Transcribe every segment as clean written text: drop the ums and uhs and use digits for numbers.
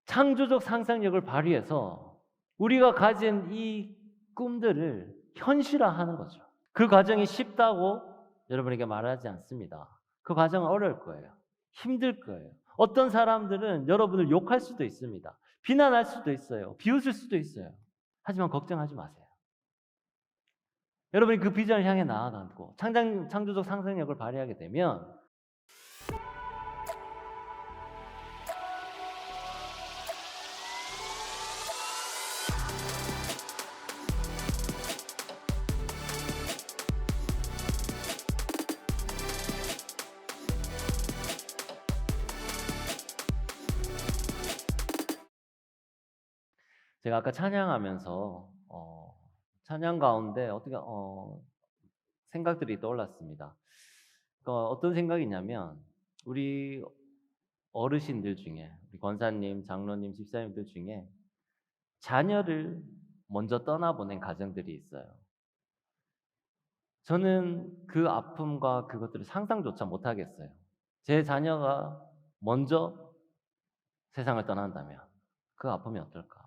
창조적 상상력을 발휘해서 우리가 가진 이 꿈들을 현실화하는 거죠. 그 과정이 쉽다고 여러분에게 말하지 않습니다. 그 과정은 어려울 거예요. 힘들 거예요. 어떤 사람들은 여러분을 욕할 수도 있습니다. 비난할 수도 있어요. 비웃을 수도 있어요. 하지만 걱정하지 마세요. 여러분이 그 비전을 향해 나아가고 창조적 상상력을 발휘하게 되면 제가 아까 찬양하면서 찬양 가운데 어떻게 생각들이 떠올랐습니다. 어떤 생각이냐면 우리 어르신들 중에 우리 권사님, 장로님, 집사님들 중에 자녀를 먼저 떠나보낸 가정들이 있어요. 저는 그 아픔과 그것들을 상상조차 못하겠어요. 제 자녀가 먼저 세상을 떠난다면 그 아픔이 어떨까?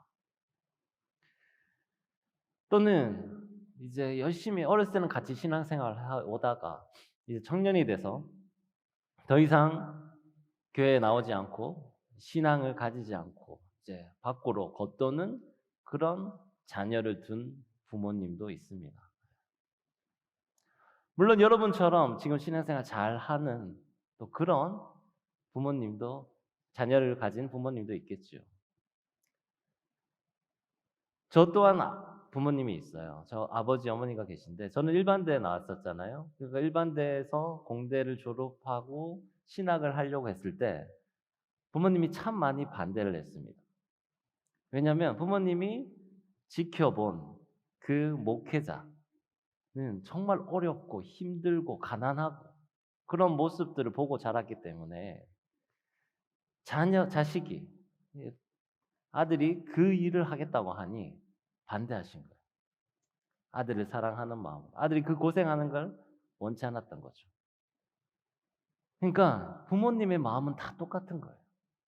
또는 이제 열심히 어렸을 때는 같이 신앙생활을 오다가 이제 청년이 돼서 더 이상 교회에 나오지 않고 신앙을 가지지 않고 이제 밖으로 겉도는 그런 자녀를 둔 부모님도 있습니다. 물론 여러분처럼 지금 신앙생활 잘하는 또 그런 부모님도 자녀를 가진 부모님도 있겠죠. 저 또한 부모님이 있어요. 저 아버지 어머니가 계신데 저는 일반대에 나왔었잖아요. 그러니까 일반대에서 공대를 졸업하고 신학을 하려고 했을 때 부모님이 참 많이 반대를 했습니다. 왜냐하면 부모님이 지켜본 그 목회자는 정말 어렵고 힘들고 가난하고 그런 모습들을 보고 자랐기 때문에 자식이 아들이 그 일을 하겠다고 하니 반대하신 거예요. 아들을 사랑하는 마음으로. 아들이 그 고생하는 걸 원치 않았던 거죠. 그러니까 부모님의 마음은 다 똑같은 거예요.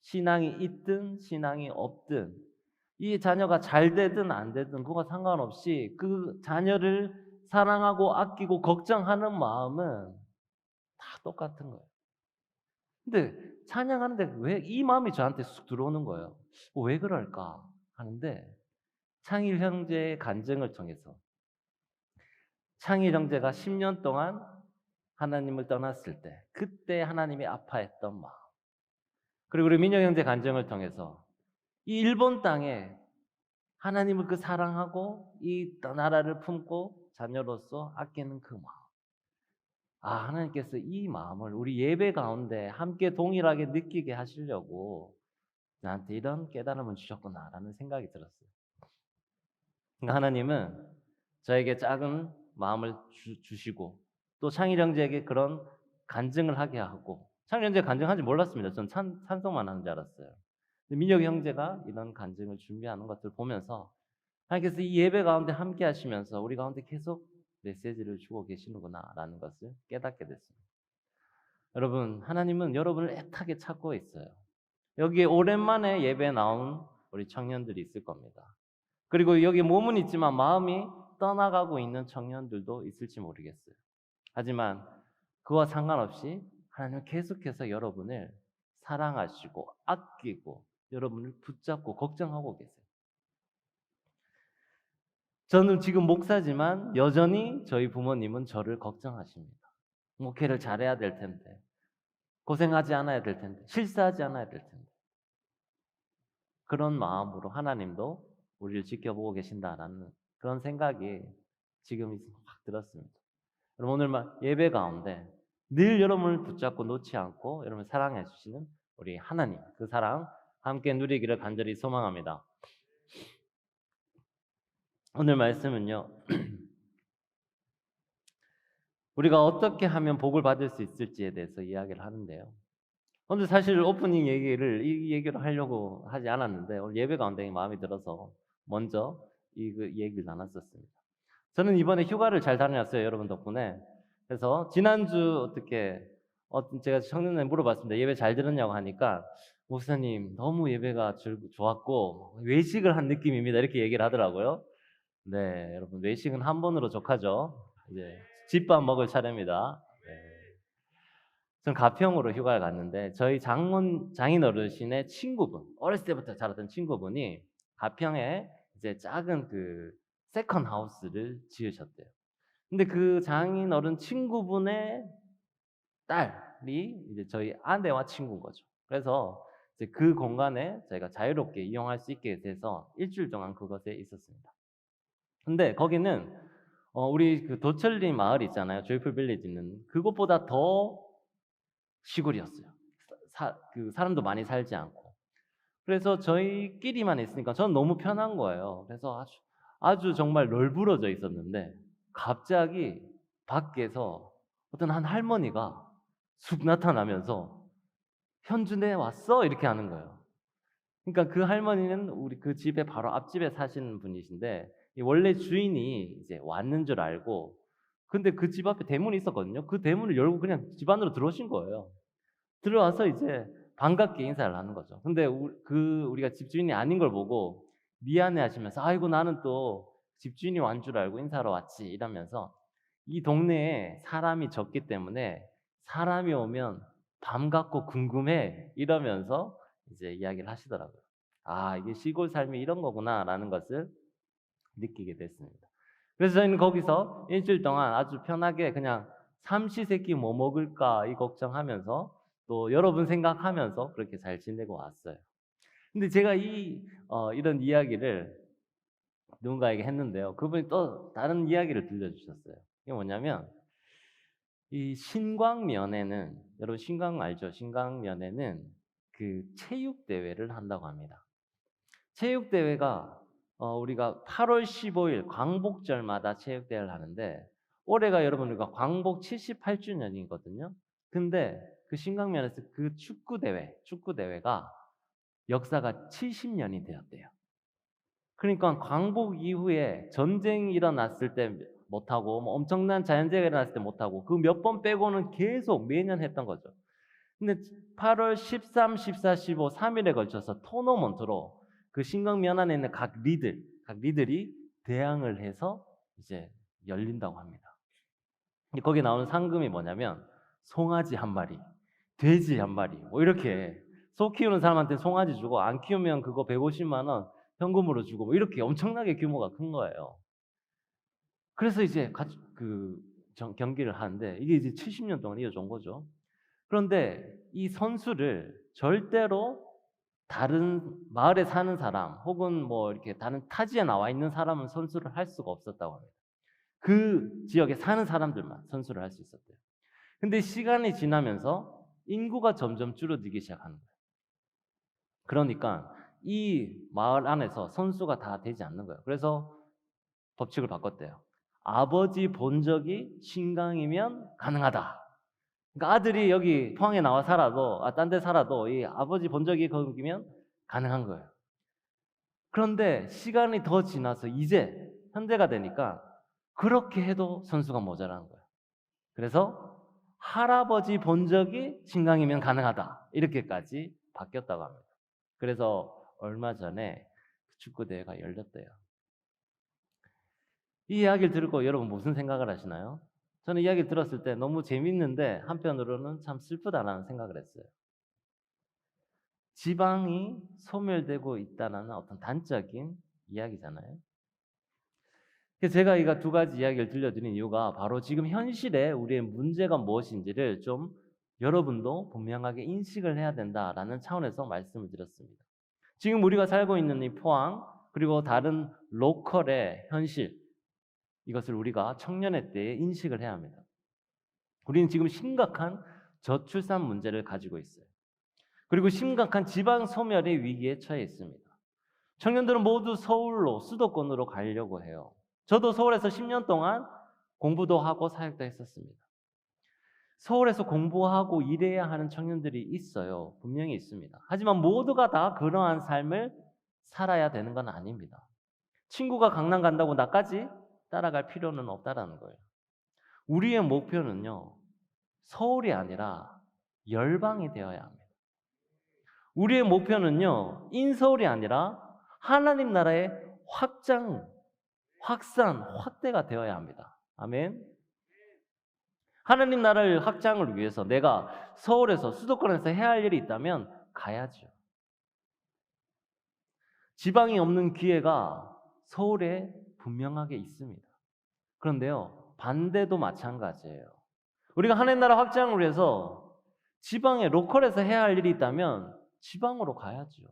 신앙이 있든 신앙이 없든 이 자녀가 잘 되든 안 되든 그거 상관없이 그 자녀를 사랑하고 아끼고 걱정하는 마음은 다 똑같은 거예요. 근데 찬양하는데 왜 이 마음이 저한테 쑥 들어오는 거예요. 왜 그럴까 하는데 창일 형제의 간증을 통해서 창일 형제가 10년 동안 하나님을 떠났을 때 그때 하나님이 아파했던 마음, 그리고 우리 민영 형제 간증을 통해서 이 일본 땅에 하나님을 그 사랑하고 이 나라를 품고 자녀로서 아끼는 그 마음, 하나님께서 이 마음을 우리 예배 가운데 함께 동일하게 느끼게 하시려고 나한테 이런 깨달음을 주셨구나라는 생각이 들었어요. 그러니까 하나님은 저에게 작은 마음을 주시고 또 창일 형제에게 그런 간증을 하게 하고, 창일 형제 간증하지 몰랐습니다. 전 찬송만 하는 줄 알았어요. 민혁 형제가 이런 간증을 준비하는 것들을 보면서 하나님께서 이 예배 가운데 함께 하시면서 우리 가운데 계속 메시지를 주고 계시는구나라는 것을 깨닫게 됐습니다. 여러분, 하나님은 여러분을 애타게 찾고 있어요. 여기에 오랜만에 예배에 나온 우리 청년들이 있을 겁니다. 그리고 여기 몸은 있지만 마음이 떠나가고 있는 청년들도 있을지 모르겠어요. 하지만 그와 상관없이 하나님은 계속해서 여러분을 사랑하시고 아끼고 여러분을 붙잡고 걱정하고 계세요. 저는 지금 목사지만 여전히 저희 부모님은 저를 걱정하십니다. 목회를 잘해야 될 텐데, 고생하지 않아야 될 텐데, 실수하지 않아야 될 텐데. 그런 마음으로 하나님도 우리를 지켜보고 계신다라는 그런 생각이 지금 확 들었습니다. 여러분, 오늘 예배 가운데 늘 여러분을 붙잡고 놓지 않고 여러분을 사랑해 주시는 우리 하나님, 그 사랑 함께 누리기를 간절히 소망합니다. 오늘 말씀은요, 우리가 어떻게 하면 복을 받을 수 있을지에 대해서 이야기를 하는데요. 오늘 사실 오프닝 이 얘기를 하려고 하지 않았는데 오늘 예배 가운데 마음이 들어서 먼저 그 얘기를 나눴었습니다. 저는 이번에 휴가를 잘 다녀왔어요, 여러분 덕분에. 그래서 지난주 제가 청년에 물어봤습니다. 예배 잘 들었냐고 하니까 목사님 너무 예배가 좋았고 외식을 한 느낌입니다. 이렇게 얘기를 하더라고요. 네, 여러분 외식은 한 번으로 족하죠. 이제 집밥 먹을 차례입니다. 네. 전 가평으로 휴가를 갔는데 저희 장인 어르신의 친구분, 어렸을 때부터 자랐던 친구분이 가평에 이제 작은 그 세컨 하우스를 지으셨대요. 근데 그 장인 어른 친구분의 딸이 이제 저희 아내와 친구인 거죠. 그래서 이제 그 공간에 저희가 자유롭게 이용할 수 있게 돼서 일주일 동안 그것에 있었습니다. 근데 거기는 우리 그 도철리 마을 있잖아요. 조이풀 빌리지 있는 그곳보다 더 시골이었어요. 그 사람도 많이 살지 않고. 그래서 저희끼리만 있으니까 저는 너무 편한 거예요. 그래서 아주 정말 널브러져 있었는데 갑자기 밖에서 어떤 한 할머니가 쑥 나타나면서 현준에 왔어? 이렇게 하는 거예요. 그러니까 그 할머니는 우리 그 집에 바로 앞집에 사시는 분이신데 원래 주인이 이제 왔는 줄 알고 근데 그 집 앞에 대문이 있었거든요. 그 대문을 열고 그냥 집 안으로 들어오신 거예요. 들어와서 이제 반갑게 인사를 하는 거죠. 근데 우리가 집주인이 아닌 걸 보고 미안해 하시면서 아이고 나는 또 집주인이 완 줄 알고 인사하러 왔지 이러면서 이 동네에 사람이 적기 때문에 사람이 오면 반갑고 궁금해 이러면서 이제 이야기를 하시더라고요. 아, 이게 시골 삶이 이런 거구나라는 것을 느끼게 됐습니다. 그래서 저희는 거기서 일주일 동안 아주 편하게 그냥 삼시세끼 뭐 먹을까 이 걱정하면서 또 여러분 생각하면서 그렇게 잘 지내고 왔어요. 근데 제가 이런 이야기를 누군가에게 했는데요. 그분이 또 다른 이야기를 들려주셨어요. 이게 뭐냐면 이 신광면에는 여러분 신광 알죠? 신광면에는 그 체육 대회를 한다고 합니다. 체육 대회가 우리가 8월 15일 광복절마다 체육 대회를 하는데 올해가 여러분 우리가 광복 78주년이거든요. 근데 그 신광면에서 그 축구 대회가 역사가 70년이 되었대요. 그러니까 광복 이후에 전쟁이 일어났을 때 못하고 뭐 엄청난 자연재해가 일어났을 때 못하고 그 몇 번 빼고는 계속 매년 했던 거죠. 근데 8월 13, 14, 15, 3일에 걸쳐서 토너먼트로 그 신광면 안에 있는 각 리들이 대항을 해서 이제 열린다고 합니다. 거기 나오는 상금이 뭐냐면 송아지 한 마리, 돼지 한 마리, 뭐 이렇게 소 키우는 사람한테 송아지 주고 안 키우면 그거 150만 원 현금으로 주고 뭐 이렇게 엄청나게 규모가 큰 거예요. 그래서 이제 경기를 하는데 이게 이제 70년 동안 이어져 온 거죠. 그런데 이 선수를 절대로 다른 마을에 사는 사람 혹은 뭐 이렇게 다른 타지에 나와 있는 사람은 선수를 할 수가 없었다고 합니다. 그 지역에 사는 사람들만 선수를 할 수 있었대요. 근데 시간이 지나면서 인구가 점점 줄어들기 시작하는 거예요. 그러니까 이 마을 안에서 선수가 다 되지 않는 거예요. 그래서 법칙을 바꿨대요. 아버지 본적이 신강이면 가능하다. 그러니까 아들이 여기 포항에 나와 살아도 딴 데 살아도 이 아버지 본적이 거기면 가능한 거예요. 그런데 시간이 더 지나서 이제 현대가 되니까 그렇게 해도 선수가 모자라는 거예요. 그래서 할아버지 본적이 신강이면 가능하다. 이렇게까지 바뀌었다고 합니다. 그래서 얼마 전에 축구 대회가 열렸대요. 이 이야기를 듣고 여러분 무슨 생각을 하시나요? 저는 이야기를 들었을 때 너무 재밌는데 한편으로는 참 슬프다라는 생각을 했어요. 지방이 소멸되고 있다는 어떤 단적인 이야기잖아요. 그래서 제가 이 두 가지 이야기를 들려드린 이유가 바로 지금 현실에 우리의 문제가 무엇인지를 좀 여러분도 분명하게 인식을 해야 된다라는 차원에서 말씀을 드렸습니다. 지금 우리가 살고 있는 이 포항 그리고 다른 로컬의 현실 이것을 우리가 청년의 때에 인식을 해야 합니다. 우리는 지금 심각한 저출산 문제를 가지고 있어요. 그리고 심각한 지방 소멸의 위기에 처해 있습니다. 청년들은 모두 서울로 수도권으로 가려고 해요. 저도 서울에서 10년 동안 공부도 하고 사역도 했었습니다. 서울에서 공부하고 일해야 하는 청년들이 있어요. 분명히 있습니다. 하지만 모두가 다 그러한 삶을 살아야 되는 건 아닙니다. 친구가 강남 간다고 나까지 따라갈 필요는 없다라는 거예요. 우리의 목표는요. 서울이 아니라 열방이 되어야 합니다. 우리의 목표는요, 인서울이 아니라 하나님 나라의 확장, 확산, 확대가 되어야 합니다. 아멘. 하나님 나라를 확장을 위해서 내가 서울에서, 수도권에서 해야 할 일이 있다면 가야죠. 지방이 없는 기회가 서울에 분명하게 있습니다. 그런데요, 반대도 마찬가지예요. 우리가 하나님 나라 확장을 위해서 지방에, 로컬에서 해야 할 일이 있다면 지방으로 가야죠.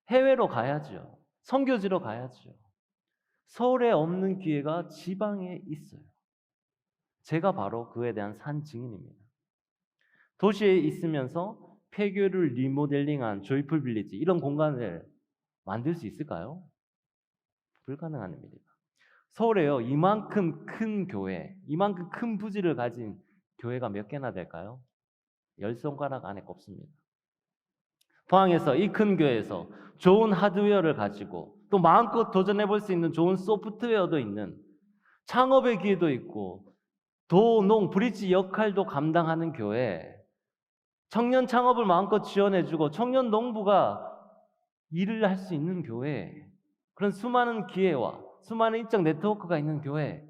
해외로 가야죠. 선교지로 가야죠. 서울에 없는 기회가 지방에 있어요. 제가 바로 그에 대한 산 증인입니다. 도시에 있으면서 폐교를 리모델링한 조이풀 빌리지, 이런 공간을 만들 수 있을까요? 불가능한 일입니다. 서울에요, 이만큼 큰 교회, 이만큼 큰 부지를 가진 교회가 몇 개나 될까요? 10손가락 안에 꼽습니다. 포항에서, 이 큰 교회에서 좋은 하드웨어를 가지고 또 마음껏 도전해 볼 수 있는 좋은 소프트웨어도 있는, 창업의 기회도 있고 도, 농, 브릿지 역할도 감당하는 교회, 청년 창업을 마음껏 지원해주고 청년 농부가 일을 할 수 있는 교회, 그런 수많은 기회와 수많은 인적 네트워크가 있는 교회,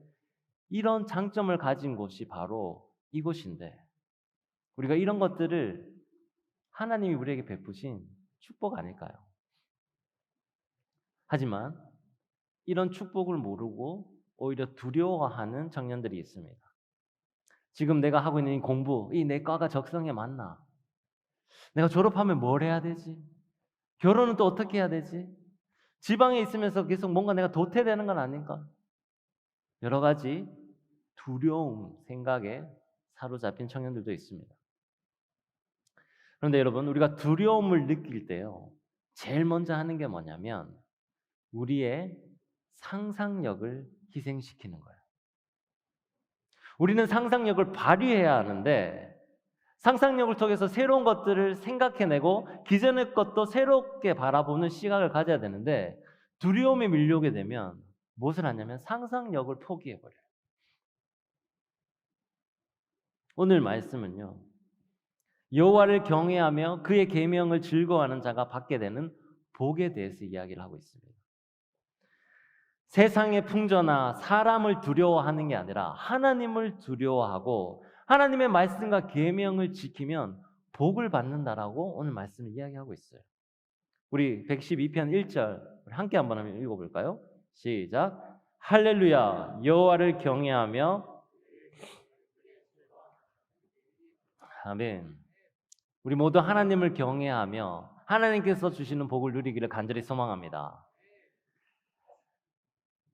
이런 장점을 가진 곳이 바로 이곳인데, 우리가 이런 것들을 하나님이 우리에게 베푸신 축복 아닐까요? 하지만 이런 축복을 모르고 오히려 두려워하는 청년들이 있습니다. 지금 내가 하고 있는 이 공부, 이 내 과가 적성에 맞나? 내가 졸업하면 뭘 해야 되지? 결혼은 또 어떻게 해야 되지? 지방에 있으면서 계속 뭔가 내가 도태되는 건 아닌가? 여러 가지 두려움, 생각에 사로잡힌 청년들도 있습니다. 그런데 여러분, 우리가 두려움을 느낄 때요, 제일 먼저 하는 게 뭐냐면 우리의 상상력을 희생시키는 거예요. 우리는 상상력을 발휘해야 하는데, 상상력을 통해서 새로운 것들을 생각해내고 기존의 것도 새롭게 바라보는 시각을 가져야 되는데, 두려움에 밀려오게 되면 무엇을 하냐면 상상력을 포기해버려요. 오늘 말씀은요, 여호와를 경외하며 그의 계명을 즐거워하는 자가 받게 되는 복에 대해서 이야기를 하고 있습니다. 세상의 풍조나 사람을 두려워하는 게 아니라 하나님을 두려워하고 하나님의 말씀과 계명을 지키면 복을 받는다라고 오늘 말씀을 이야기하고 있어요. 우리 112편 1절 함께 한번 읽어볼까요? 시작. 할렐루야, 여호와를 경외하며, 아멘. 우리 모두 하나님을 경외하며 하나님께서 주시는 복을 누리기를 간절히 소망합니다.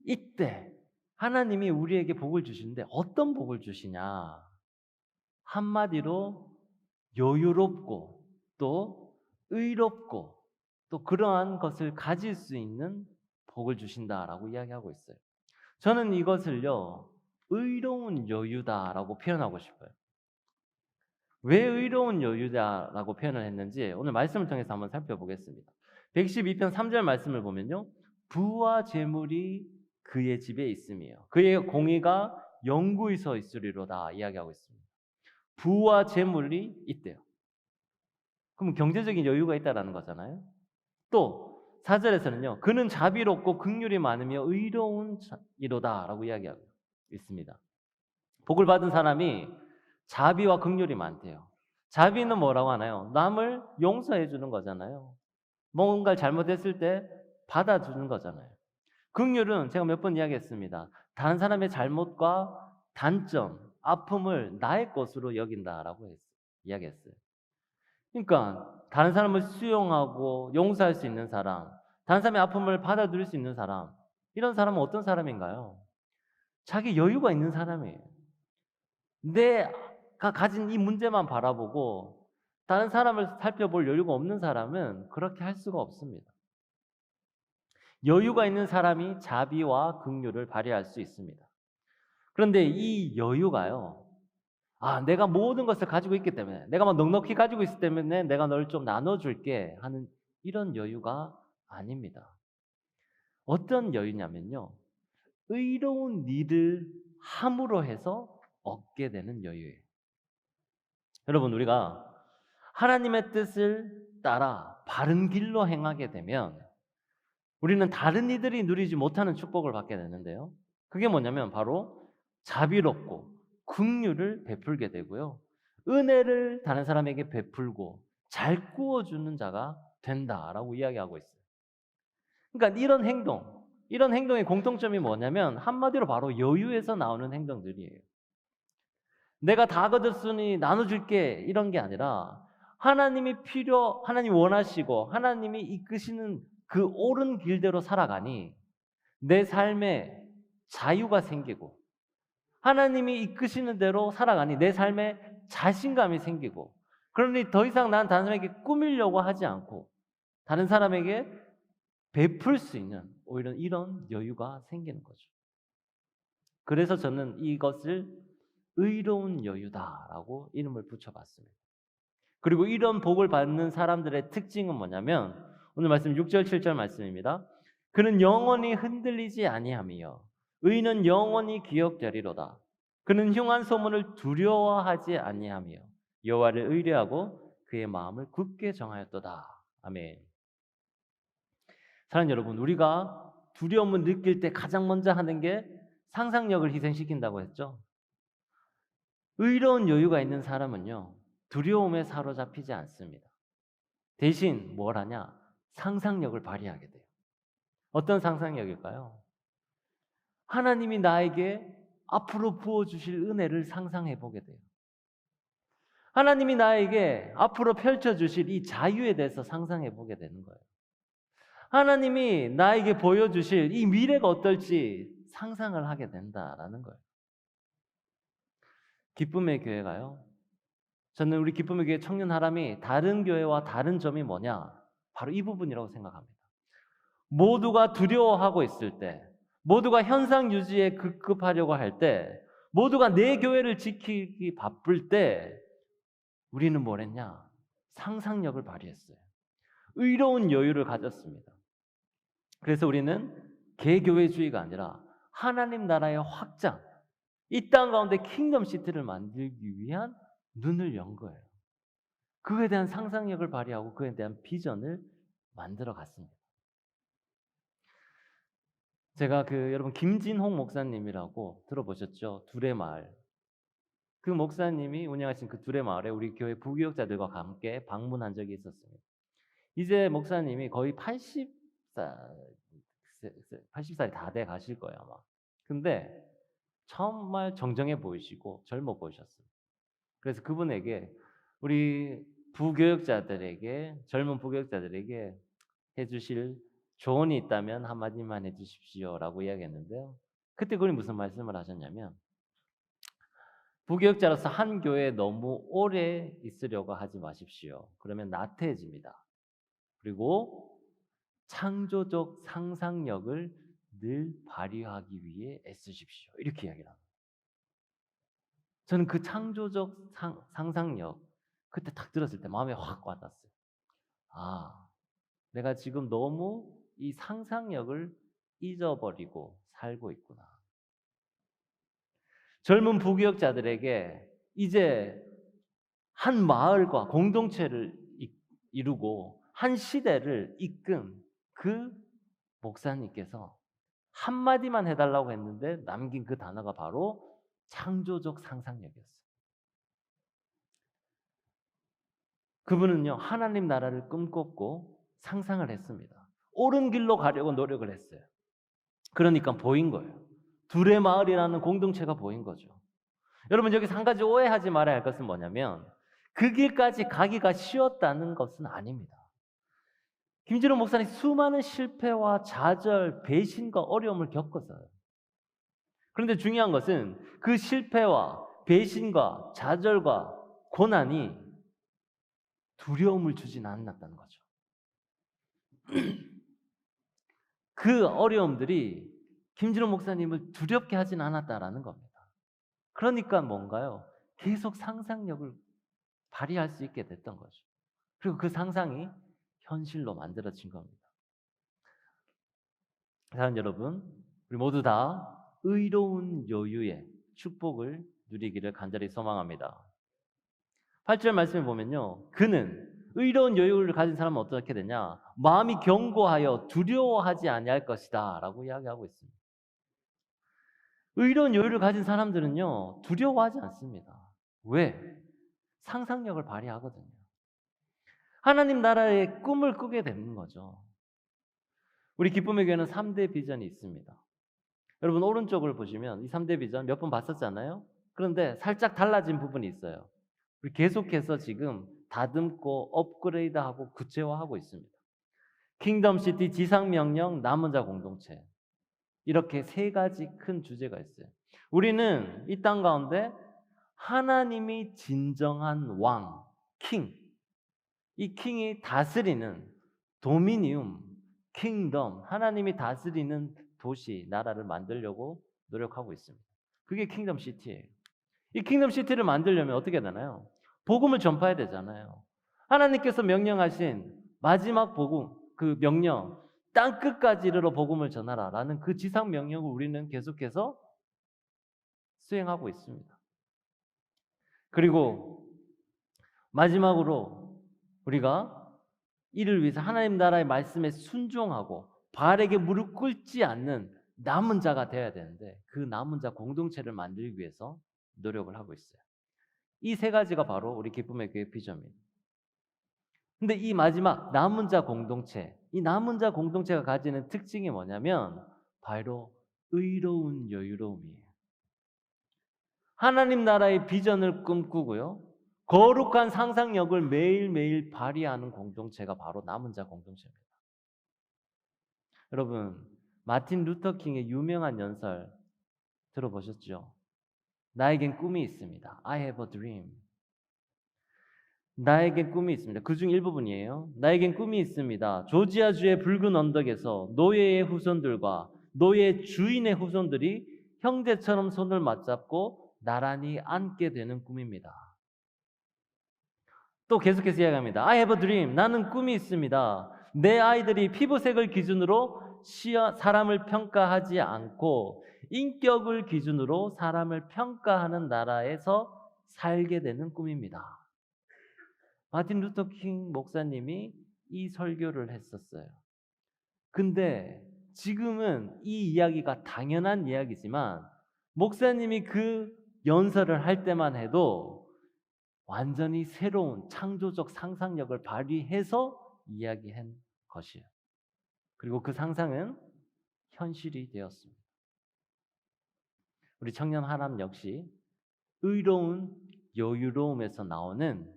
이때 하나님이 우리에게 복을 주시는데 어떤 복을 주시냐? 한마디로 여유롭고 또 의롭고 또 그러한 것을 가질 수 있는 복을 주신다라고 이야기하고 있어요. 저는 이것을요, 의로운 여유다라고 표현하고 싶어요. 왜 의로운 여유다라고 표현을 했는지 오늘 말씀을 통해서 한번 살펴보겠습니다. 112편 3절 말씀을 보면요, 부와 재물이 그의 집에 있으며 그의 공의가 영구히 서 있으리로다 이야기하고 있습니다. 부와 재물이 있대요. 그럼 경제적인 여유가 있다라는 거잖아요. 또 4절에서는요, 그는 자비롭고 긍휼이 많으며 의로운 이로다라고 이야기하고 있습니다. 복을 받은 사람이 자비와 긍휼이 많대요. 자비는 뭐라고 하나요? 남을 용서해 주는 거잖아요. 뭔가를 잘못했을 때 받아주는 거잖아요. 긍휼은 제가 몇 번 이야기했습니다. 다른 사람의 잘못과 단점, 아픔을 나의 것으로 여긴다라고 이야기했어요. 그러니까 다른 사람을 수용하고 용서할 수 있는 사람, 다른 사람의 아픔을 받아들일 수 있는 사람, 이런 사람은 어떤 사람인가요? 자기 여유가 있는 사람이에요. 내가 가진 이 문제만 바라보고 다른 사람을 살펴볼 여유가 없는 사람은 그렇게 할 수가 없습니다. 여유가 있는 사람이 자비와 긍휼을 발휘할 수 있습니다. 그런데 이 여유가요, 내가 모든 것을 가지고 있기 때문에, 내가 막 넉넉히 가지고 있기 때문에 내가 널 좀 나눠줄게 하는 이런 여유가 아닙니다. 어떤 여유냐면요, 의로운 일을 함으로 해서 얻게 되는 여유예요. 여러분, 우리가 하나님의 뜻을 따라 바른 길로 행하게 되면 우리는 다른 이들이 누리지 못하는 축복을 받게 되는데요. 그게 뭐냐면 바로 자비롭고 긍휼을 베풀게 되고요. 은혜를 다른 사람에게 베풀고 잘 구워주는 자가 된다라고 이야기하고 있어요. 그러니까 이런 행동의 공통점이 뭐냐면 한마디로 바로 여유에서 나오는 행동들이에요. 내가 다 거뒀으니 나눠줄게 이런 게 아니라 하나님 원하시고 하나님이 이끄시는 그 옳은 길대로 살아가니 내 삶에 자유가 생기고 하나님이 이끄시는 대로 살아가니 내 삶에 자신감이 생기고 그러니 더 이상 난 다른 사람에게 꾸미려고 하지 않고 다른 사람에게 베풀 수 있는 오히려 이런 여유가 생기는 거죠. 그래서 저는 이것을 의로운 여유다라고 이름을 붙여봤습니다. 그리고 이런 복을 받는 사람들의 특징은 뭐냐면 오늘 말씀 6절 7절 말씀입니다. 그는 영원히 흔들리지 아니하며 의는 영원히 기억되리로다. 그는 흉한 소문을 두려워하지 아니하며 여호와를 의뢰하고 그의 마음을 굳게 정하였도다. 아멘. 사랑하는 여러분, 우리가 두려움을 느낄 때 가장 먼저 하는 게 상상력을 희생시킨다고 했죠. 의로운 여유가 있는 사람은요, 두려움에 사로잡히지 않습니다. 대신 뭘 하냐? 상상력을 발휘하게 돼요. 어떤 상상력일까요? 하나님이 나에게 앞으로 부어주실 은혜를 상상해 보게 돼요. 하나님이 나에게 앞으로 펼쳐주실 이 자유에 대해서 상상해 보게 되는 거예요. 하나님이 나에게 보여주실 이 미래가 어떨지 상상을 하게 된다라는 거예요. 기쁨의 교회가요. 저는 우리 기쁨의 교회 청년하람이 다른 교회와 다른 점이 뭐냐? 바로 이 부분이라고 생각합니다. 모두가 두려워하고 있을 때, 모두가 현상 유지에 급급하려고 할 때, 모두가 내 교회를 지키기 바쁠 때 우리는 뭘 했냐? 상상력을 발휘했어요. 의로운 여유를 가졌습니다. 그래서 우리는 개교회주의가 아니라 하나님 나라의 확장, 이 땅 가운데 킹덤 시티를 만들기 위한 눈을 연 거예요. 그에 대한 상상력을 발휘하고 그에 대한 비전을 만들어 갔습니다. 제가 여러분 김진홍 목사님이라고 들어보셨죠? 둘의 마을. 그 목사님이 운영하신 그 둘의 마을에 우리 교회 부교역자들과 함께 방문한 적이 있었습니다. 이제 목사님이 거의 80살이 다 돼 가실 거예요, 아마. 근데 정말 정정해 보이시고 젊어 보이셨어요. 그래서 그분에게 우리 젊은 부교역자들에게 해주실 조언이 있다면 한마디만 해주십시오라고 이야기했는데요. 그때 그분이 무슨 말씀을 하셨냐면 부교역자로서 한 교회에 너무 오래 있으려고 하지 마십시오. 그러면 나태해집니다. 그리고 창조적 상상력을 늘 발휘하기 위해 애쓰십시오. 이렇게 이야기를 합니다. 저는 그 창조적 상상력 그때 딱 들었을 때 마음에 확 와닿았어요. 아, 내가 지금 너무 이 상상력을 잊어버리고 살고 있구나. 젊은 부교역자들에게 이제 한 마을과 공동체를 이루고 한 시대를 이끈 그 목사님께서 한마디만 해달라고 했는데 남긴 그 단어가 바로 창조적 상상력이었어요. 그분은요, 하나님 나라를 꿈꿨고 상상을 했습니다. 옳은 길로 가려고 노력을 했어요. 그러니까 보인 거예요. 둘의 마을이라는 공동체가 보인 거죠. 여러분, 여기서 한 가지 오해하지 말아야 할 것은 뭐냐면 그 길까지 가기가 쉬웠다는 것은 아닙니다. 김진호 목사님 수많은 실패와 좌절, 배신과 어려움을 겪었어요. 그런데 중요한 것은 그 실패와 배신과 좌절과 고난이 두려움을 주진 않았다는 거죠. 그 어려움들이 김진호 목사님을 두렵게 하진 않았다라는 겁니다. 그러니까 뭔가요? 계속 상상력을 발휘할 수 있게 됐던 거죠. 그리고 그 상상이 현실로 만들어진 겁니다. 사랑하는 여러분, 우리 모두 다 의로운 여유의 축복을 누리기를 간절히 소망합니다. 8절 말씀을 보면요, 그는 의로운 여유를 가진 사람은 어떻게 되냐? 마음이 견고하여 두려워하지 아니할 것이다 라고 이야기하고 있습니다. 의로운 여유를 가진 사람들은요, 두려워하지 않습니다. 왜? 상상력을 발휘하거든요. 하나님 나라의 꿈을 꾸게 되는 거죠. 우리 기쁨의 교회는 3대 비전이 있습니다. 여러분 오른쪽을 보시면 이 3대 비전 몇 번 봤었잖아요. 그런데 살짝 달라진 부분이 있어요. 우리 계속해서 지금 다듬고 업그레이드하고 구체화하고 있습니다. 킹덤 시티 지상 명령 남은 자 공동체. 이렇게 세 가지 큰 주제가 있어요. 우리는 이 땅 가운데 하나님이 진정한 왕, 킹. 이 킹이 다스리는 도미니움, 킹덤, 하나님이 다스리는 도시, 나라를 만들려고 노력하고 있습니다. 그게 킹덤 시티예요. 이 킹덤 시티를 만들려면 어떻게 되나요? 복음을 전파해야 되잖아요. 하나님께서 명령하신 마지막 복음, 그 명령, 땅 끝까지 이르러 복음을 전하라라는 그 지상 명령을 우리는 계속해서 수행하고 있습니다. 그리고 마지막으로 우리가 이를 위해서 하나님 나라의 말씀에 순종하고 바알에게 무릎 꿇지 않는 남은 자가 되어야 되는데 그 남은 자 공동체를 만들기 위해서 노력을 하고 있어요. 이 세 가지가 바로 우리 기쁨의 교회 비전입니다. 근데 이 마지막 남은 자 공동체, 이 남은 자 공동체가 가지는 특징이 뭐냐면 바로 의로운 여유로움이에요. 하나님 나라의 비전을 꿈꾸고요. 거룩한 상상력을 매일매일 발휘하는 공동체가 바로 남은 자 공동체입니다. 여러분, 마틴 루터 킹의 유명한 연설 들어보셨죠? 나에겐 꿈이 있습니다. I have a dream. 나에겐 꿈이 있습니다. 그중 일부분이에요. 나에겐 꿈이 있습니다. 조지아주의 붉은 언덕에서 노예의 후손들과 노예 주인의 후손들이 형제처럼 손을 맞잡고 나란히 앉게 되는 꿈입니다. 또 계속해서 이야기합니다. I have a dream. 나는 꿈이 있습니다. 내 아이들이 피부색을 기준으로 사람을 평가하지 않고 인격을 기준으로 사람을 평가하는 나라에서 살게 되는 꿈입니다. 마틴 루터 킹 목사님이 이 설교를 했었어요. 근데 지금은 이 이야기가 당연한 이야기지만 목사님이 그 연설을 할 때만 해도 완전히 새로운 창조적 상상력을 발휘해서 이야기한 것이에요. 그리고 그 상상은 현실이 되었습니다. 우리 청년 하람 역시 의로운 여유로움에서 나오는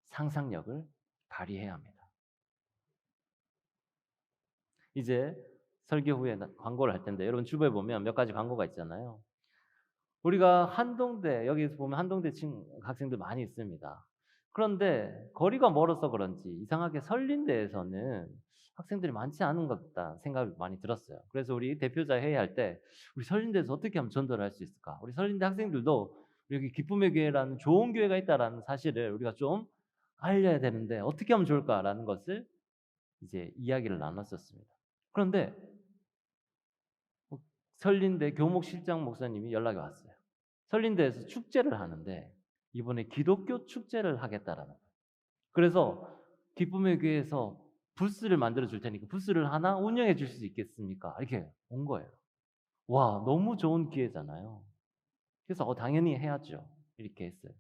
상상력을 발휘해야 합니다. 이제 설교 후에 광고를 할 텐데 여러분 주부에 보면 몇 가지 광고가 있잖아요. 우리가 한동대, 여기서 보면 한동대 학생들 많이 있습니다. 그런데 거리가 멀어서 그런지 이상하게 설린대에서는 학생들이 많지 않은 것 같다 생각이 많이 들었어요. 그래서 우리 대표자 회의할 때 우리 설린대에서 어떻게 하면 전도를 할 수 있을까? 우리 설린대 학생들도 여기 기쁨의 교회라는 좋은 교회가 있다라는 사실을 우리가 좀 알려야 되는데 어떻게 하면 좋을까라는 것을 이제 이야기를 나눴었습니다. 그런데 설린대 교목실장 목사님이 연락이 왔어요. 설린대에서 축제를 하는데 이번에 기독교 축제를 하겠다라는 거예요. 그래서 기쁨의 교회에서 부스를 만들어 줄 테니까 부스를 하나 운영해 줄 수 있겠습니까? 이렇게 온 거예요. 와, 너무 좋은 기회잖아요. 그래서 당연히 해야죠. 이렇게 했어요.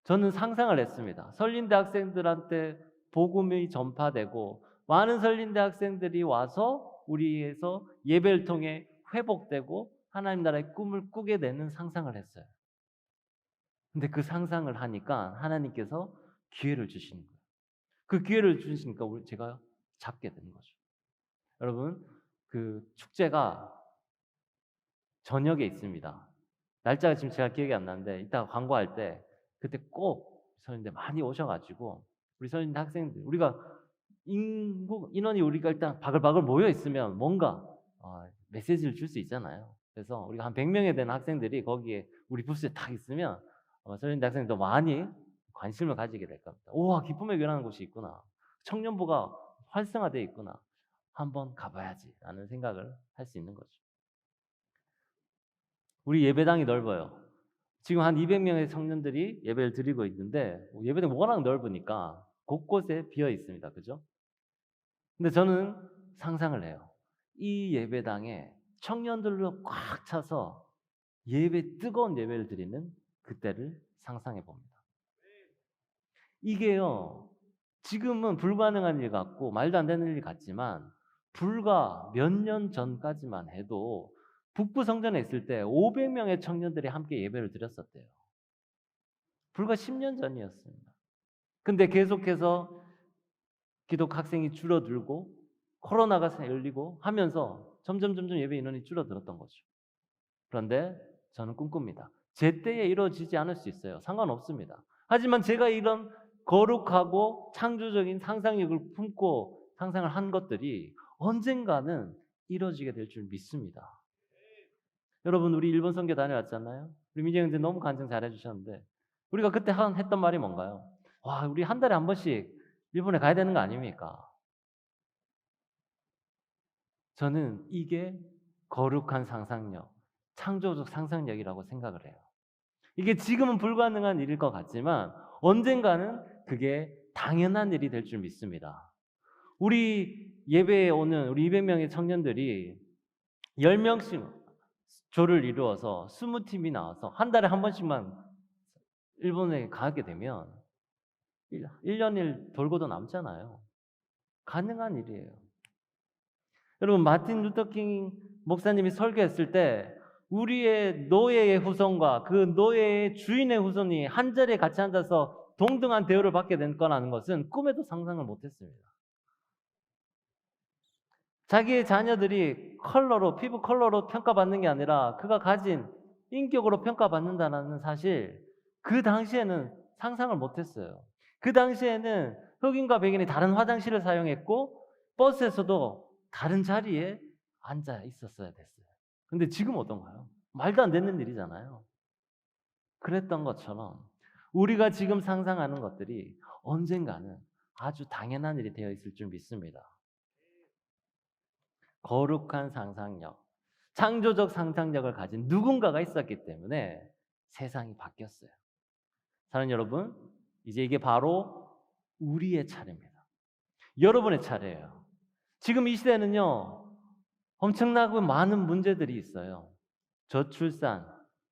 저는 상상을 했습니다. 설린대 학생들한테 복음이 전파되고 많은 설린대 학생들이 와서 우리에서 예배를 통해 회복되고 하나님 나라의 꿈을 꾸게 되는 상상을 했어요. 근데 그 상상을 하니까 하나님께서 기회를 주시는 거예요. 그 기회를 주시니까 제가 잡게 되는 거죠. 여러분, 그 축제가 저녁에 있습니다. 날짜가 지금 제가 기억이 안 나는데 이따가 광고할 때 그때 꼭 선생님들 많이 오셔가지고 우리 선생님들 학생들 우리가 인원이 우리가 일단 바글바글 모여 있으면 뭔가 메시지를 줄 수 있잖아요. 그래서 우리가 한 100명에 되는 학생들이 거기에 우리 부스에 딱 있으면 선생님들 학생들도 많이 관심을 가지게 될 겁니다. 우와, 기쁨의 교회라는 곳이 있구나. 청년부가 활성화되어 있구나. 한번 가봐야지 라는 생각을 할 수 있는 거죠. 우리 예배당이 넓어요. 지금 한 200명의 청년들이 예배를 드리고 있는데 예배당이 워낙 넓으니까 곳곳에 비어 있습니다. 그죠? 근데 저는 상상을 해요. 이 예배당에 청년들로 꽉 차서 뜨거운 예배를 드리는 그때를 상상해 봅니다. 이게요, 지금은 불가능한 일 같고 말도 안 되는 일 같지만 불과 몇 년 전까지만 해도 북부 성전에 있을 때 500명의 청년들이 함께 예배를 드렸었대요. 불과 10년 전이었습니다. 근데 계속해서 기독 학생이 줄어들고 코로나가 열리고 하면서 점점 예배 인원이 줄어들었던 거죠. 그런데 저는 꿈꿉니다. 제 때에 이루어지지 않을 수 있어요. 상관없습니다. 하지만 제가 이런 거룩하고 창조적인 상상력을 품고 상상을 한 것들이 언젠가는 이루어지게 될 줄 믿습니다. 여러분, 우리 일본 선교 다녀왔잖아요. 우리 민재 형제 너무 간증 잘해 주셨는데 우리가 그때 했던 말이 뭔가요? 와, 우리 한 달에 한 번씩 일본에 가야 되는 거 아닙니까? 저는 이게 거룩한 상상력, 창조적 상상력이라고 생각을 해요. 이게 지금은 불가능한 일일 것 같지만 언젠가는 그게 당연한 일이 될 줄 믿습니다. 우리 예배에 오는 우리 200명의 청년들이 10명씩 조를 이루어서 20팀이 나와서 한 달에 한 번씩만 일본에 가게 되면 1년일 돌고도 남잖아요. 가능한 일이에요. 여러분, 마틴 루터킹 목사님이 설교했을 때 우리의 노예의 후손과 그 노예의 주인의 후손이 한 자리에 같이 앉아서 동등한 대우를 받게 될 거라는 것은 꿈에도 상상을 못했습니다. 자기의 자녀들이 피부 컬러로 평가받는 게 아니라 그가 가진 인격으로 평가받는다는 사실, 그 당시에는 상상을 못했어요. 그 당시에는 흑인과 백인이 다른 화장실을 사용했고 버스에서도 다른 자리에 앉아 있었어야 됐어요. 근데 지금 어떤가요? 말도 안 되는 일이잖아요. 그랬던 것처럼 우리가 지금 상상하는 것들이 언젠가는 아주 당연한 일이 되어 있을 줄 믿습니다. 거룩한 상상력, 창조적 상상력을 가진 누군가가 있었기 때문에 세상이 바뀌었어요. 사랑하는 여러분, 이제 이게 바로 우리의 차례입니다. 여러분의 차례예요. 지금 이 시대는요, 엄청나고 많은 문제들이 있어요. 저출산,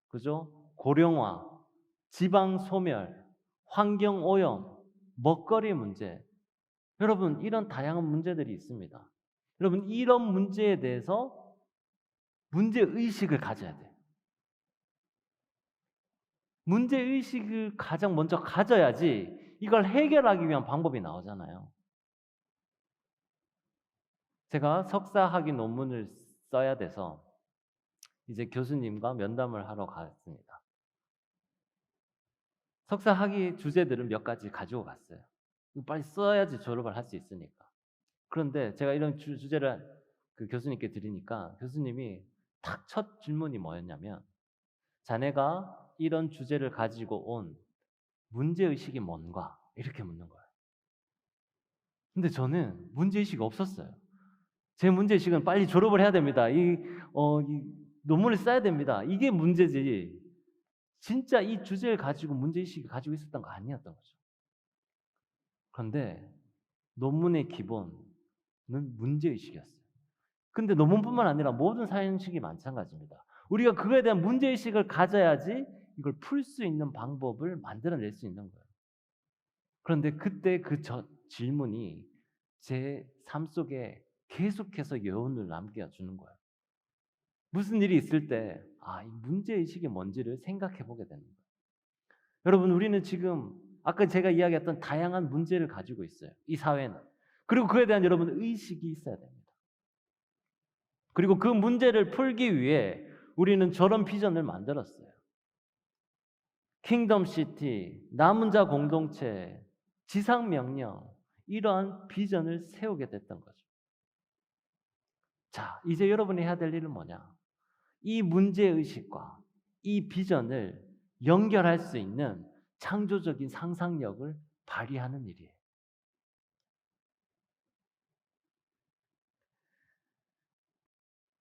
그죠? 고령화, 지방 소멸, 환경 오염, 먹거리 문제. 여러분, 이런 다양한 문제들이 있습니다. 여러분, 이런 문제에 대해서 문제의식을 가져야 돼요. 문제의식을 가장 먼저 가져야지 이걸 해결하기 위한 방법이 나오잖아요. 제가 석사학위 논문을 써야 돼서 이제 교수님과 면담을 하러 갔습니다. 석사학위 주제들을 몇 가지 가지고 갔어요. 빨리 써야지 졸업을 할 수 있으니까. 그런데 제가 이런 주제를 그 교수님께 드리니까 교수님이 딱 첫 질문이 뭐였냐면, 자네가 이런 주제를 가지고 온 문제의식이 뭔가? 이렇게 묻는 거예요. 근데 저는 문제의식이 없었어요. 제 문제의식은 빨리 졸업을 해야 됩니다. 이 논문을 써야 됩니다. 이게 문제지. 진짜 이 주제를 가지고 문제의식을 가지고 있었던 거 아니었던 거죠. 그런데 논문의 기본은 문제의식이었어요. 근데 논문뿐만 아니라 모든 사회인식이 마찬가지입니다. 우리가 그거에 대한 문제의식을 가져야지 이걸 풀 수 있는 방법을 만들어낼 수 있는 거예요. 그런데 그때 질문이 제 삶 속에 계속해서 여운을 남겨주는 거예요. 무슨 일이 있을 때, 이 문제의식이 뭔지를 생각해 보게 되는 거예요. 여러분, 우리는 지금 아까 제가 이야기했던 다양한 문제를 가지고 있어요. 이 사회는. 그리고 그에 대한 여러분 의식이 있어야 됩니다. 그리고 그 문제를 풀기 위해 우리는 저런 비전을 만들었어요. 킹덤 시티, 남은 자 공동체, 지상 명령, 이러한 비전을 세우게 됐던 거죠. 자, 이제 여러분이 해야 될 일은 뭐냐? 이 문제의식과 이 비전을 연결할 수 있는 창조적인 상상력을 발휘하는 일이에요.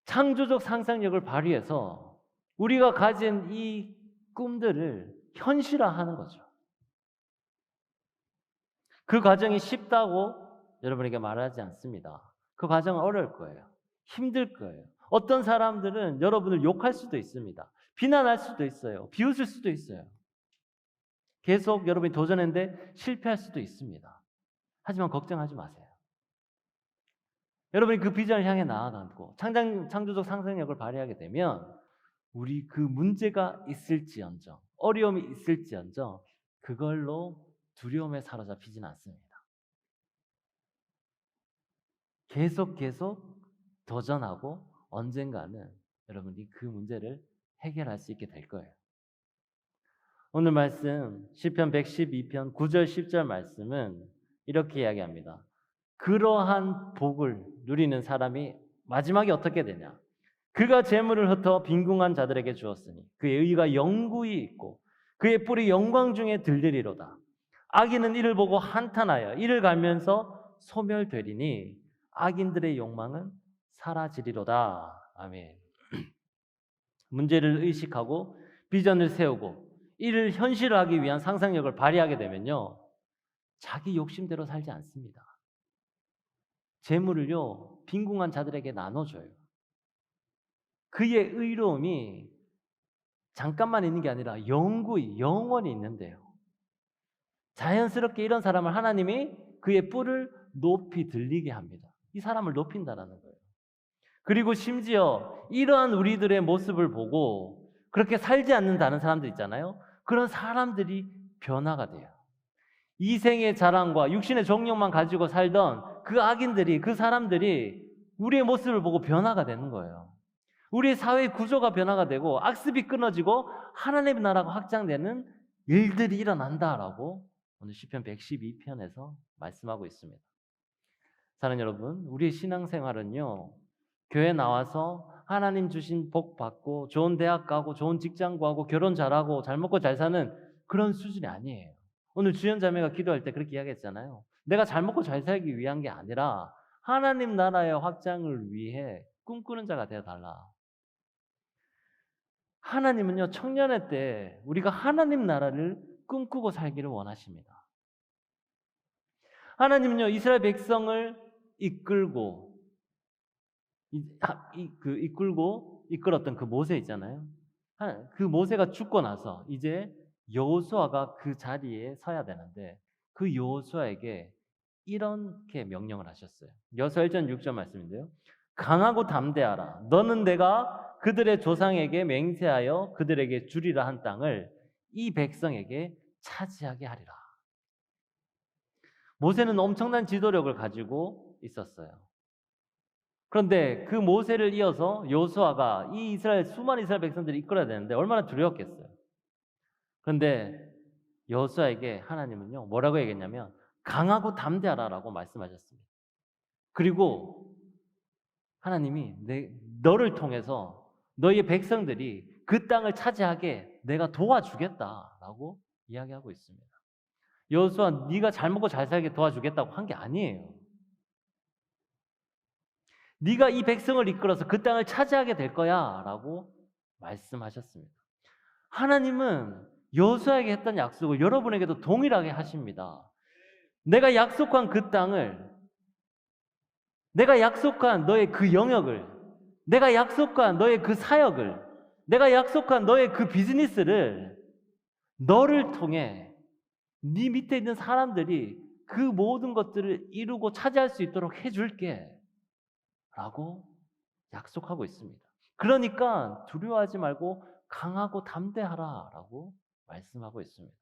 창조적 상상력을 발휘해서 우리가 가진 이 꿈들을 현실화하는 거죠. 그 과정이 쉽다고 여러분에게 말하지 않습니다. 그 과정은 어려울 거예요. 힘들 거예요. 어떤 사람들은 여러분을 욕할 수도 있습니다. 비난할 수도 있어요. 비웃을 수도 있어요. 계속 여러분이 도전했는데 실패할 수도 있습니다. 하지만 걱정하지 마세요. 여러분이 그 비전을 향해 나아가고 창조적 상상력을 발휘하게 되면 우리 그 문제가 있을지언정, 어려움이 있을지언정 그걸로 두려움에 사로잡히지는 않습니다. 계속 도전하고 언젠가는 여러분이 그 문제를 해결할 수 있게 될 거예요. 오늘 말씀 시편 112편 9절 10절 말씀은 이렇게 이야기합니다. 그러한 복을 누리는 사람이 마지막에 어떻게 되냐? 그가 재물을 흩어 빈궁한 자들에게 주었으니 그의 의가 영구히 있고 그의 뿔이 영광 중에 들리리로다. 악인은 이를 보고 한탄하여 이를 갈면서 소멸되리니 악인들의 욕망은 사라지리로다. 아멘. 문제를 의식하고 비전을 세우고 이를 현실화하기 위한 상상력을 발휘하게 되면요, 자기 욕심대로 살지 않습니다. 재물을요 빈궁한 자들에게 나눠줘요. 그의 의로움이 잠깐만 있는 게 아니라 영원히 있는데요. 자연스럽게 이런 사람을 하나님이 그의 뿔을 높이 들리게 합니다. 이 사람을 높인다라는 거예요. 그리고 심지어 이러한 우리들의 모습을 보고 그렇게 살지 않는다는 사람들 있잖아요. 그런 사람들이 변화가 돼요. 이생의 자랑과 육신의 정욕만 가지고 살던 그 악인들이, 그 사람들이 우리의 모습을 보고 변화가 되는 거예요. 우리의 사회 구조가 변화가 되고 악습이 끊어지고 하나님의 나라가 확장되는 일들이 일어난다라고 오늘 시편 112편에서 말씀하고 있습니다. 사랑하는 여러분, 우리의 신앙생활은요, 교회 나와서 하나님 주신 복 받고 좋은 대학 가고 좋은 직장 구하고 결혼 잘하고 잘 먹고 잘 사는 그런 수준이 아니에요. 오늘 주연자매가 기도할 때 그렇게 이야기했잖아요. 내가 잘 먹고 잘 살기 위한 게 아니라 하나님 나라의 확장을 위해 꿈꾸는 자가 되어달라. 하나님은요, 청년의 때 우리가 하나님 나라를 꿈꾸고 살기를 원하십니다. 하나님은요, 이스라엘 백성을 이끌었던 그 모세 있잖아요. 그 모세가 죽고 나서 이제 여호수아가 그 자리에 서야 되는데 그 여호수아에게 이렇게 명령을 하셨어요. 여호수아 1장 6절 말씀인데요. 강하고 담대하라. 너는 내가 그들의 조상에게 맹세하여 그들에게 주리라 한 땅을 이 백성에게 차지하게 하리라. 모세는 엄청난 지도력을 가지고 있었어요. 그런데 그 모세를 이어서 여호수아가 이 수많은 이스라엘 백성들을 이끌어야 되는데 얼마나 두려웠겠어요. 그런데 여호수아에게 하나님은요, 뭐라고 얘기했냐면 강하고 담대하라라고 말씀하셨습니다. 그리고 하나님이 너를 통해서 너희의 백성들이 그 땅을 차지하게 내가 도와주겠다라고 이야기하고 있습니다. 여호수아, 네가 잘 먹고 잘 살게 도와주겠다고 한 게 아니에요. 네가 이 백성을 이끌어서 그 땅을 차지하게 될 거야 라고 말씀하셨습니다. 하나님은 여호수아에게 했던 약속을 여러분에게도 동일하게 하십니다. 내가 약속한 그 땅을, 내가 약속한 너의 그 영역을, 내가 약속한 너의 그 사역을, 내가 약속한 너의 그 비즈니스를 너를 통해 네 밑에 있는 사람들이 그 모든 것들을 이루고 차지할 수 있도록 해줄게 라고 약속하고 있습니다. 그러니까 두려워하지 말고 강하고 담대하라 라고 말씀하고 있습니다.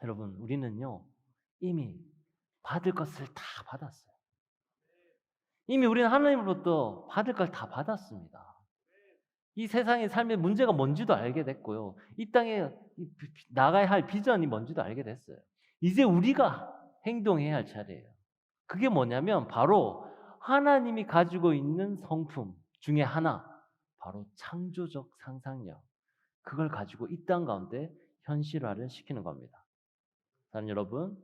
여러분, 우리는요 이미 받을 것을 다 받았어요. 이미 우리는 하나님으로부터 받을 걸 다 받았습니다. 이 세상의 삶의 문제가 뭔지도 알게 됐고요. 이 땅에 나가야 할 비전이 뭔지도 알게 됐어요. 이제 우리가 행동해야 할 차례예요. 그게 뭐냐면 바로 하나님이 가지고 있는 성품 중에 하나, 바로 창조적 상상력. 그걸 가지고 이 땅 가운데 현실화를 시키는 겁니다. 사랑하는 여러분,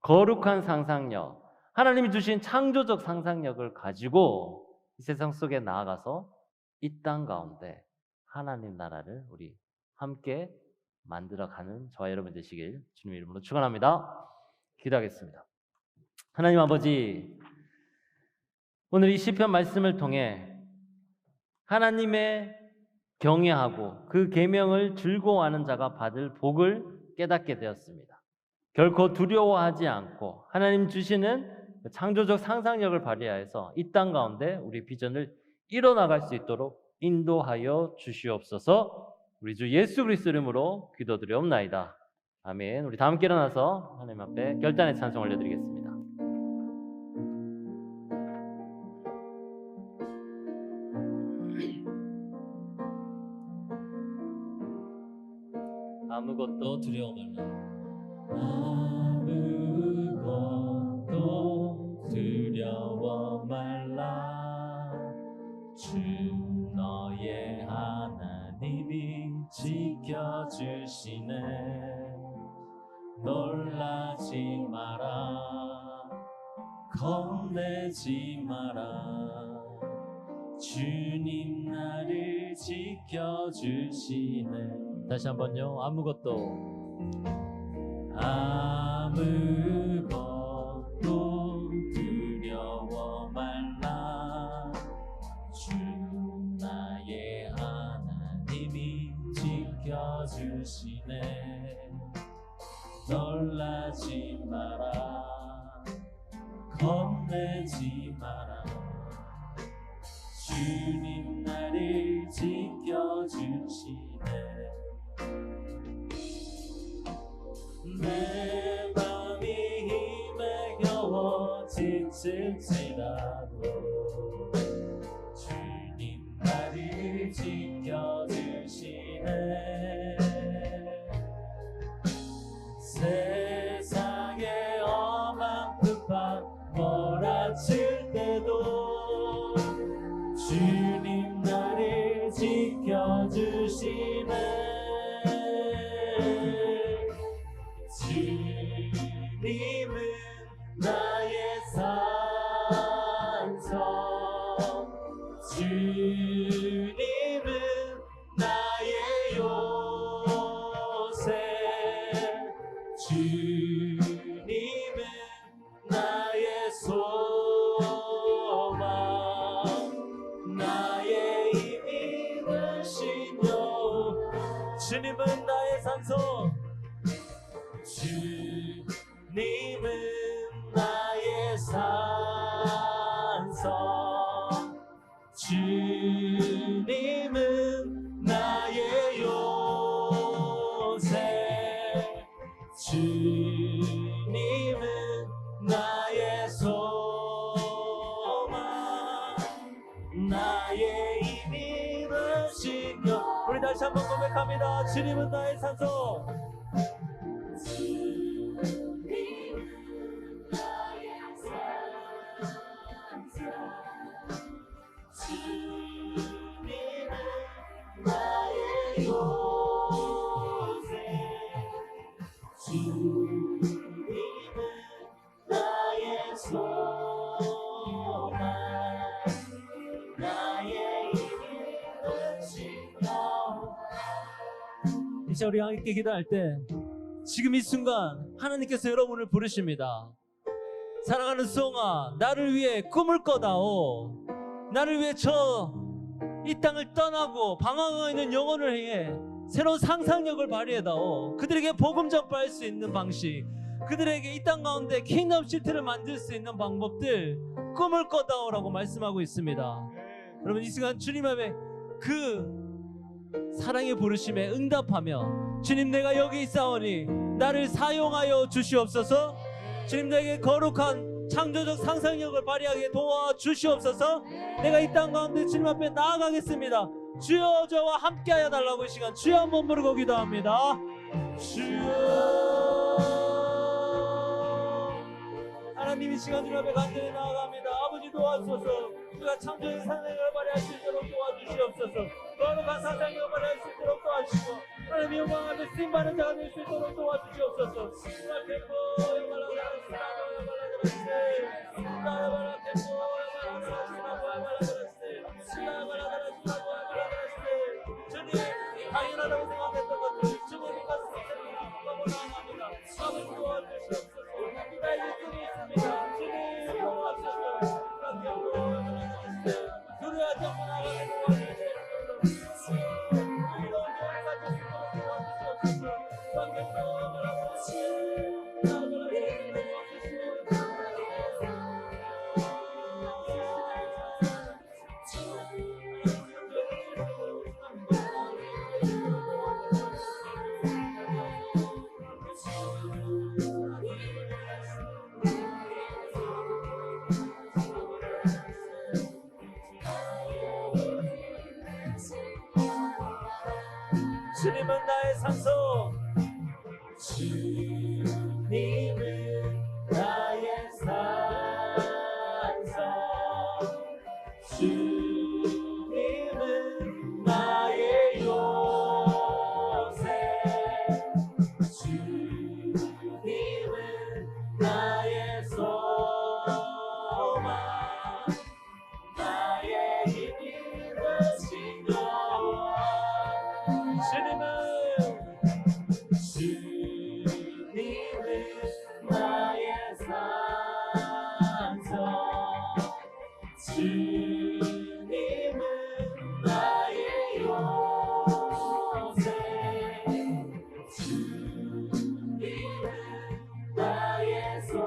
거룩한 상상력, 하나님이 주신 창조적 상상력을 가지고 이 세상 속에 나아가서 이 땅 가운데 하나님 나라를 우리 함께 만들어가는 저와 여러분 되시길 주님의 이름으로 축원합니다. 기도하겠습니다. 하나님 아버지, 오늘 이 시편 말씀을 통해 하나님의 경외하고 그 계명을 즐거워하는 자가 받을 복을 깨닫게 되었습니다. 결코 두려워하지 않고 하나님 주시는 창조적 상상력을 발휘하여서 이 땅 가운데 우리 비전을 이뤄나갈 수 있도록 인도하여 주시옵소서. 우리 주 예수 그리스도 이름으로 기도드리옵나이다. 아멘. 우리 다 함께 일어나서 하나님 앞에 결단의 찬송 올려드리겠습니다. 아무것도 두려워 말라. 아무것도 두려워 말라. 주 너의 하나님이 지켜주시네. 놀라지 마라. 겁내지 마라. 주님 나를 지켜주시네. 다시 한번요. 아무것도 두려워 말라. 주 나의 하나님이 지켜주시네. 놀라지 마라. 겁내지 마라. 주님 나를 지켜주시네. 내 맘이 힘에 겨워 지칠지라도 주님 나를 지켜주시네. 세상에 험한 핍박 몰아칠 때도 주님 나를 지켜주시네. 주님은 나의 산성, 주님은 나의 요새, 주님은 나의 소망, 나의 힘이 되시며. 주님은 나의 산성, 주님은 나의 산성, 주님은 나의 요새, 주님은 나의 소망, 나의 힘이 되시며. 우리 다시 한번 고백합니다. 주님은 나의 산성, 이제 우리 함께 기도할 때 지금 이 순간 하나님께서 여러분을 부르십니다. 사랑하는 수홍아, 나를 위해 꿈을 꿔다오. 나를 위해 이 땅을 떠나고 방황하고 있는 영혼을 위해 새로운 상상력을 발휘해다오. 그들에게 복음 전파할 수 있는 방식, 그들에게 이 땅 가운데 킹덤 시티를 만들 수 있는 방법들, 꿈을 꿔다오라고 말씀하고 있습니다. 여러분, 이 시간 주님 앞에 그 사랑의 부르심에 응답하며, 주님 내가 여기 있사오니 나를 사용하여 주시옵소서. 주님 내게 거룩한 창조적 상상력을 발휘하게 도와주시옵소서. 내가 이 땅 가운데 주님 앞에 나아가겠습니다. 주여 저와 함께하여 달라고 이 시간 주여 한번 부르고 기도합니다. 주여. 하나님 이 시간 주님 앞에 간절히 나아갑니다. 아버지 도와주소서. 우리가 창조적 상상력을 발휘할 수 있도록 도와주시옵소서. 거룩한 상상력을 발휘할 수 있도록 도와주시고, 하나님 영광 앞에 쓰임받는 자가 될 수 있도록 도와주시옵소서. 주님 당연하다고 생각했던 주님은 나의 요새, 주님은 나의 소망, 나의 힘이 되신 여호와. 주님은 나의 산성, 주님은 나의 요새, 주님은 나의 소망,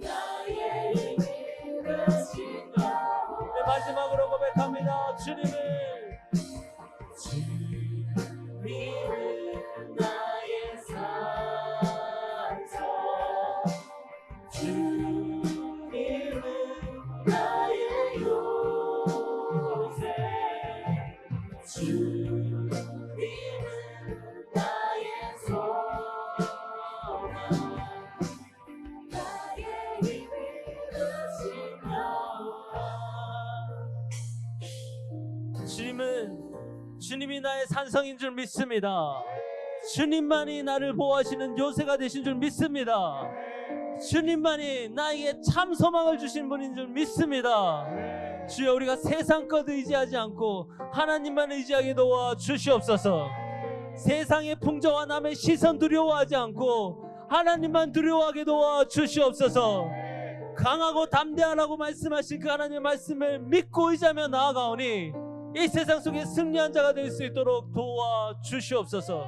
나의 힘이 되신 여호와. 네, 마지막으로 고백합니다. 주님은 나의 산성, 주님은 나의 요새, 주님은 나의 소망, 나의 힘이 되신 여호와. 주님이 나의 산성인 줄 믿습니다. 주님만이 나를 보호하시는 요새가 되신 줄 믿습니다. 주님만이 나에게 참 소망을 주신 분인 줄 믿습니다. 주여, 우리가 세상 것 의지하지 않고 하나님만 의지하게 도와 주시옵소서. 세상의 풍조와 남의 시선 두려워하지 않고 하나님만 두려워하게 도와 주시옵소서. 강하고 담대하라고 말씀하신 그 하나님의 말씀을 믿고 의지하며 나아가오니 이 세상 속에 승리한 자가 될 수 있도록 도와 주시옵소서.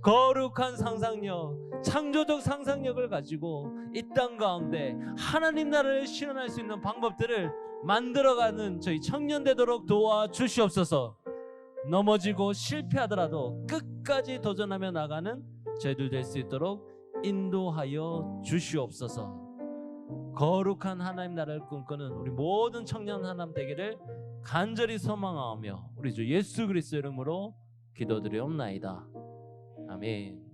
거룩한 상상력, 창조적 상상력을 가지고 이 땅 가운데 하나님 나라를 실현할 수 있는 방법들을 만들어가는 저희 청년 되도록 도와 주시옵소서. 넘어지고 실패하더라도 끝까지 도전하며 나가는 저희들 될 수 있도록 인도하여 주시옵소서. 거룩한 하나님 나라를 꿈꾸는 우리 모든 청년 하나님 되기를 간절히 소망하며 우리 주 예수 그리스도 이름으로 기도드리옵나이다. 아멘.